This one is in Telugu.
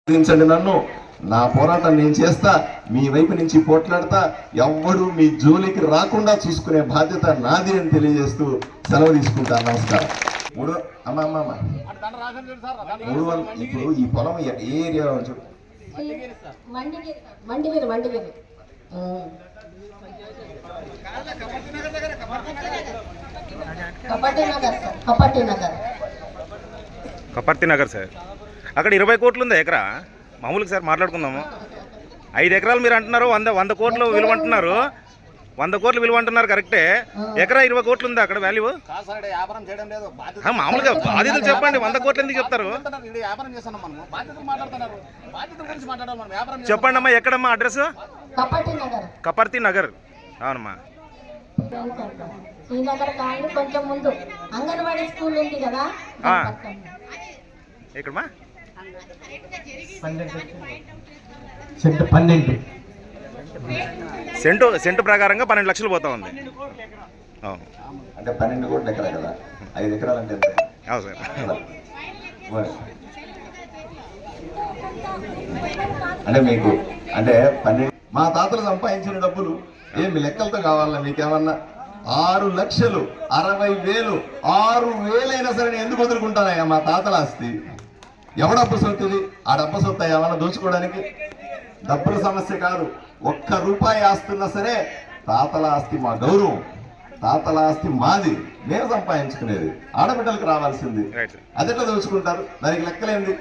ఆశీర్వదించండి నన్ను, నా పోరాటం నేను చేస్తా, మీ వైపు నుంచి పోట్లాడతా, ఎవ్వడు మీ జోలికి రాకుండా చూసుకునే బాధ్యత నాది అని తెలియజేస్తూ సెలవు తీసుకుంటాను. నమస్కారం. ఇప్పుడు ఈ పొలం ఏ ఏరియాలో చెప్పు? కపర్తి నగర్ సార్. అక్కడ 20 కోట్లు ఉందా ఎకరా? మామూలుగా సార్ మాట్లాడుకుందాము. 5 ఎకరాలు మీరు అంటున్నారు, 100 కోట్లు విలువ అంటున్నారు. 100 కోట్లు విలువ అంటున్నారు కరెక్టే. ఎకరా 20 కోట్లు ఉందా అక్కడ వాల్యూ? మామూలుగా బాధ్యతలు చెప్పండి. 100 కోట్లు ఎందుకు చెప్తారు? చెప్పండి అమ్మా, ఎక్కడమ్మా అడ్రస్? కపర్తి నగర్. అవునమ్మా. కొంచెం ముందు అంగన్వాడీ స్కూల్ ఉంది కదా, ఎక్కడమ్మా? సెంటు ప్రకారంగా 12 లక్షలు పోతా ఉంది. అంటే 12 కోట్ల ఎకరా కదా, 5 ఎకరాలు అంటే సార్. అంటే మీకు అంటే 12 మా తాతలు సంపాదించిన డబ్బులు ఏమి లెక్కలతో కావాలన్నా మీకేమన్నా? 6,60,000 6,000 అయినా సరే నేను ఎందుకు వదులుకుంటానయ్యా మా తాతల ఆస్తి? ఎవడబ్బు సొత్తుది? ఆ డబ్బు సొత్తు ఏమన్నా దోచుకోవడానికి? డబ్బుల సమస్య కాదు, ₹1 ఆస్తున్నా సరే తాతల ఆస్తి మా గౌరవం, తాతల ఆస్తి మాది, మేము సంపాదించుకునేది, ఆడబిడ్డలకు రావాల్సింది. అదెట్లా దోచుకుంటారు? దానికి లెక్కలేంది?